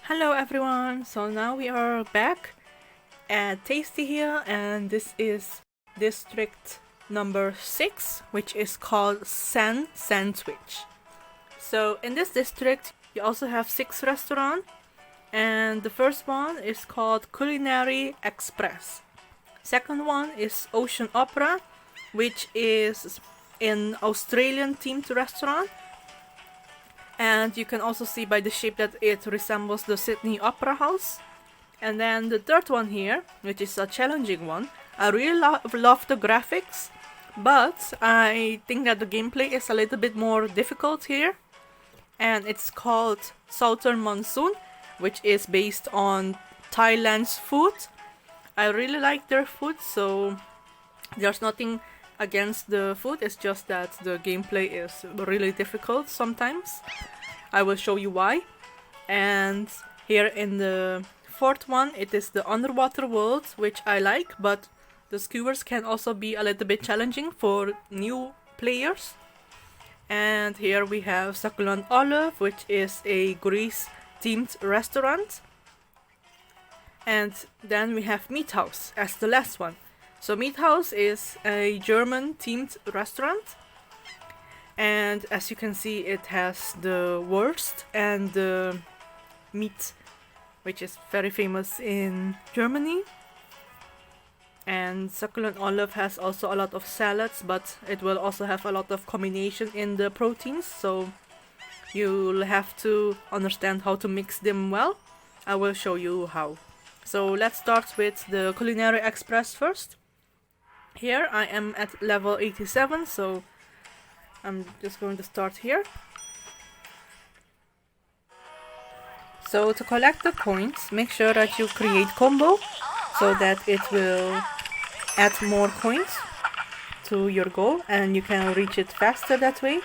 Hello everyone, so now we are back at Tasty Hill and this is district number 6, which is called San Sandwich. So in this district you also have 6 restaurants and the first one is called Culinary Express. Second one is Ocean Opera, which is an Australian themed restaurant. And you can also see by the shape that it resembles the Sydney Opera House. And then the third one here, which is a challenging one. I really love the graphics, but I think that the gameplay is a little bit more difficult here. And it's called Southern Monsoon, which is based on Thailand's food. I really like their food, so there's nothing against the food, it's just that the gameplay is really difficult sometimes. I will show you why. And here in the fourth one, it is the underwater world, which I like, but the skewers can also be a little bit challenging for new players. And here we have Succulent Olive, which is a Greece themed restaurant. And then we have Meathouse as the last one. So Meathouse is a German themed restaurant, and as you can see it has the wurst and the meat, which is very famous in Germany. And Succulent Olive has also a lot of salads, but it will also have a lot of combination in the proteins, so you'll have to understand how to mix them well. I will show you how. So let's start with the Culinary Express first. Here I am at level 87, so I'm just going to start here. So to collect the coins, make sure that you create combo so that it will add more coins to your goal and you can reach it faster that way.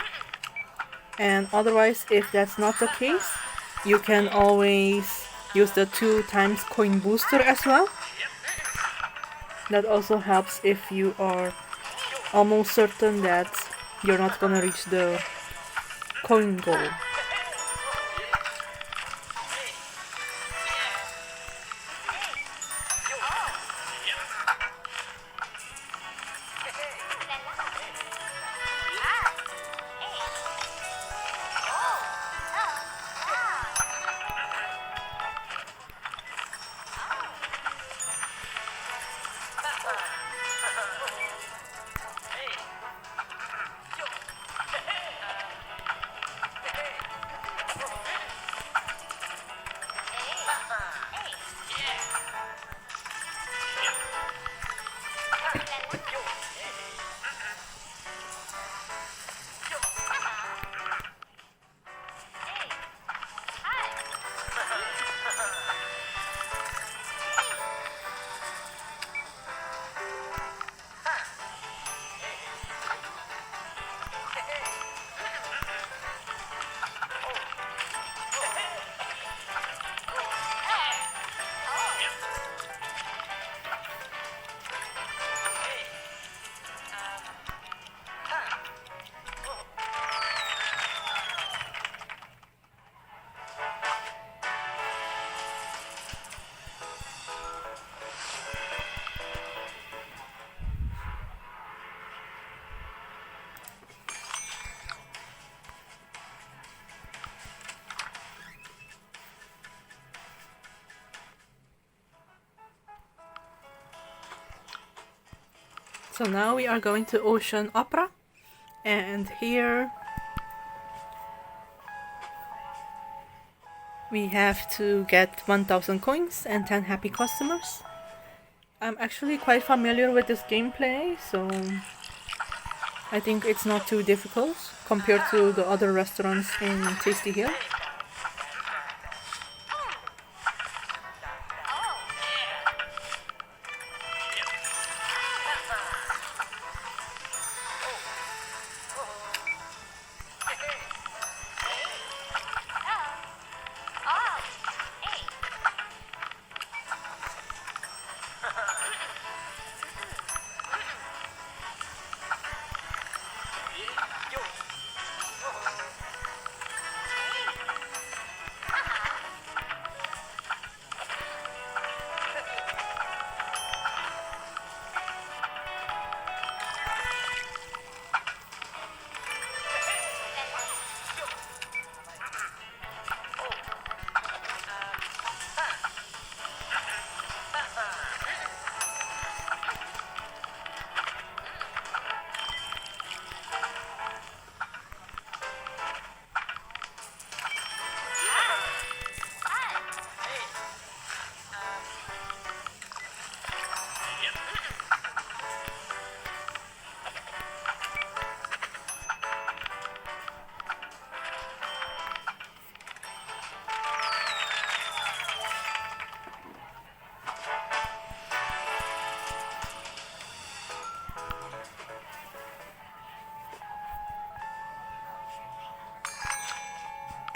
And otherwise, if that's not the case, you can always use the 2 times coin booster as well. That also helps if you are almost certain that you're not gonna reach the coin goal. So now we are going to Ocean Opera, and here we have to get 1000 coins and 10 happy customers. I'm actually quite familiar with this gameplay, so I think it's not too difficult compared to the other restaurants in Tasty Hill.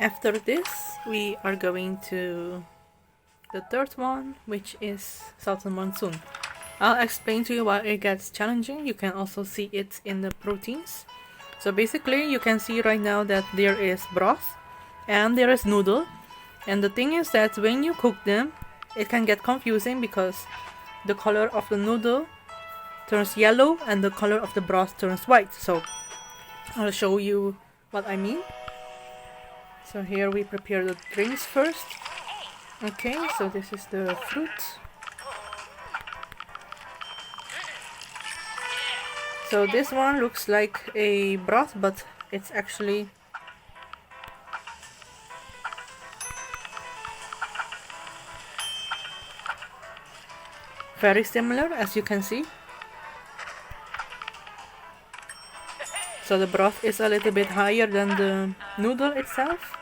After this, we are going to the third one, which is Southern Monsoon. I'll explain to you why it gets challenging. You can also see it in the proteins. So basically, you can see right now that there is broth and there is noodle. And the thing is that when you cook them, it can get confusing because the color of the noodle turns yellow and the color of the broth turns white. So I'll show you what I mean. So here we prepare the drinks first. Okay, so this is the fruit. So this one looks like a broth, but it's actually very similar, as you can see. So the broth is a little bit higher than the noodle itself.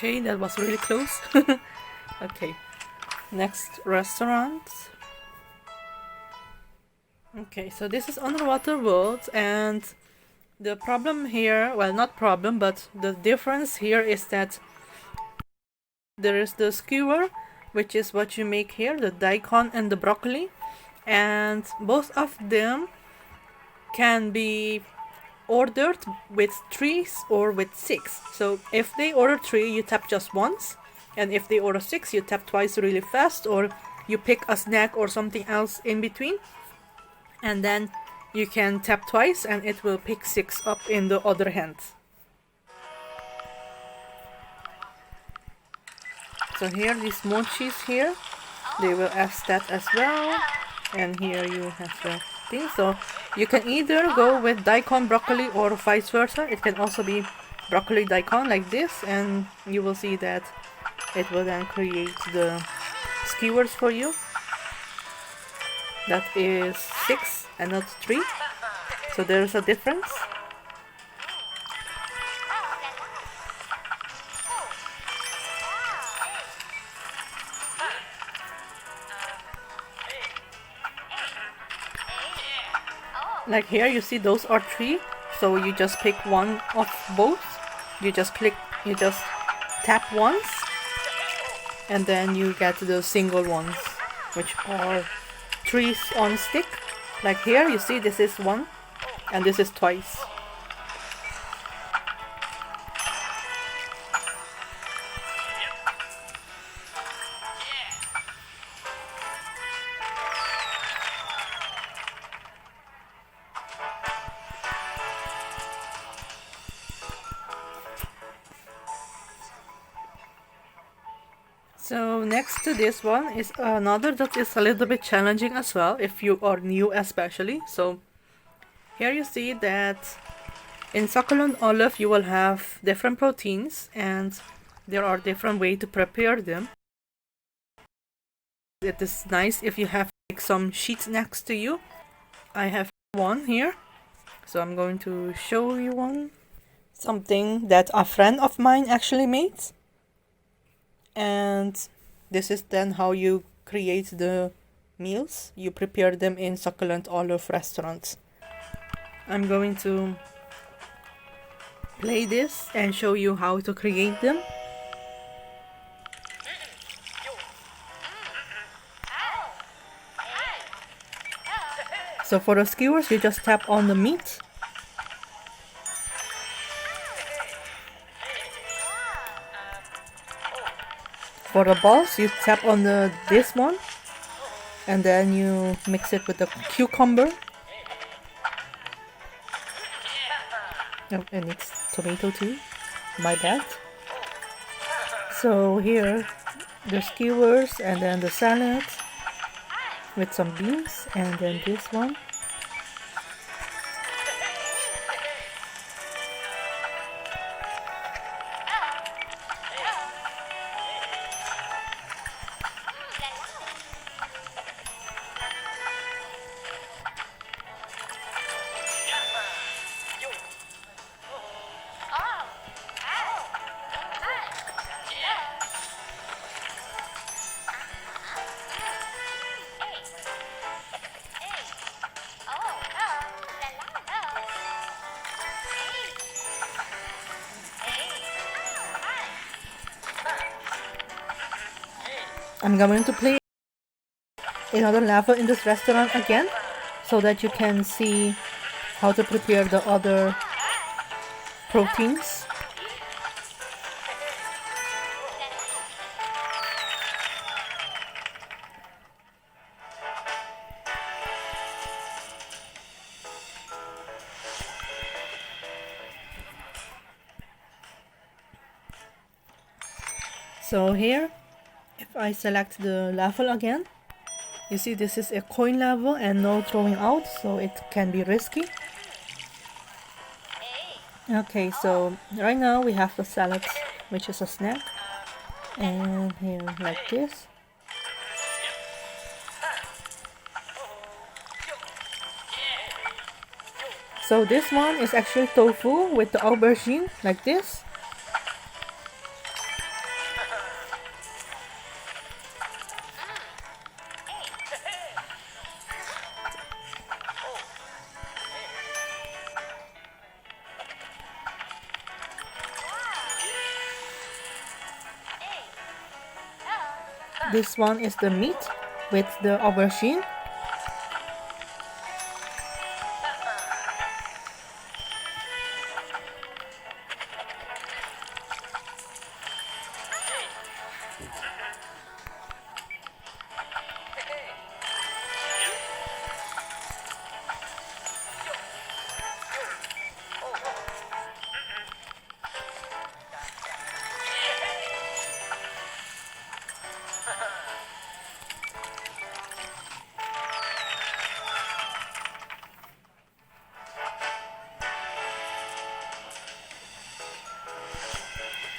Okay, that was really close. Okay, next restaurant. Okay, so this is Underwater World, and the problem here, well, not problem, but the difference here is that there is the skewer, which is what you make here, the daikon and the broccoli, and both of them can be ordered with 3 or with 6. So if they order 3, you tap just once, and if they order 6, you tap twice really fast, or you pick a snack or something else in between, and then you can tap twice and it will pick 6 up in the other hand. So here, these mochis here, they will ask that as well, and here you have the thing. So you can either go with daikon broccoli or vice versa. It can also be broccoli daikon like this, and you will see that it will then create the skewers for you. That is 6 and not 3, so there is a difference. Like here, you see those are 3, so you just pick one of both. You just tap once, and then you get the single ones, which are 3 on stick. Like here, you see this is 1, and this is twice. So next to this one is another that is a little bit challenging as well, if you are new especially. So here you see that in succulent olive you will have different proteins, and there are different ways to prepare them. It is nice if you have like some sheets next to you. I have one here, so I'm going to show you one. Something that a friend of mine actually made. And this is then how you create the meals, you prepare them in Succulent Olive restaurants. I'm going to play this and show you how to create them. So for the skewers, you just tap on the meat. For the balls, you tap on this one, and then you mix it with the cucumber. Oh, and it's tomato too. My bad. So here, the skewers, and then the salad with some beans, and then this one. I'm going to play another level in this restaurant again, so that you can see how to prepare the other proteins. So here, if I select the level again, you see this is a coin level and no throwing out, so it can be risky. Okay, so right now we have the salad, which is a snack, and here like this. So this one is actually tofu with the aubergine, like this. This one is the meat with the aubergine.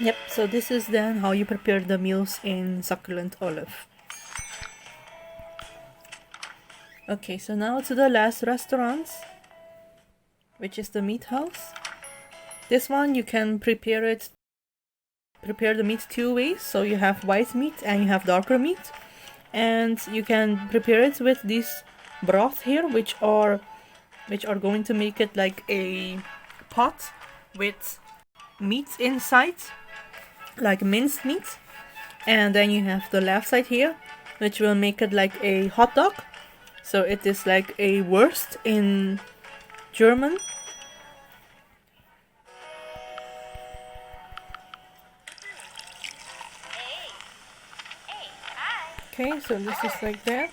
Yep, so this is then how you prepare the meals in Succulent Olive. Okay, so now to the last restaurant, which is the Meathouse. This one you can prepare the meat two ways. So you have white meat and you have darker meat, and you can prepare it with this broth here, which are going to make it like a pot with meat inside, like minced meat. And then you have the left side here, which will make it like a hot dog. So it is like a Wurst in German. Okay, so this is like that.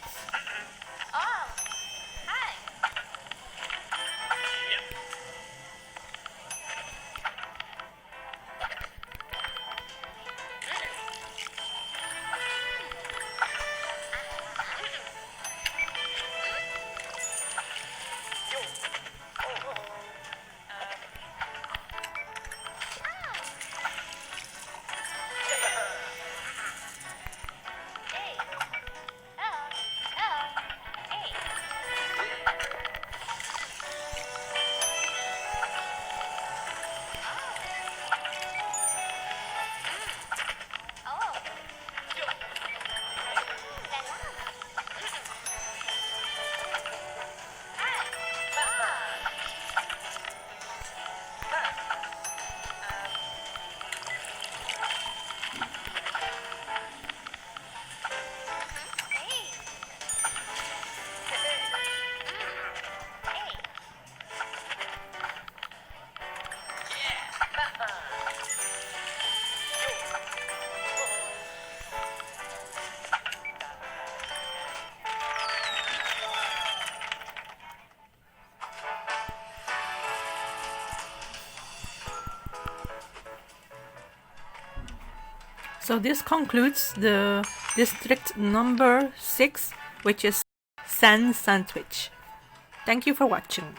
So this concludes the district number 6, which is Sen sandwich. Thank you for watching.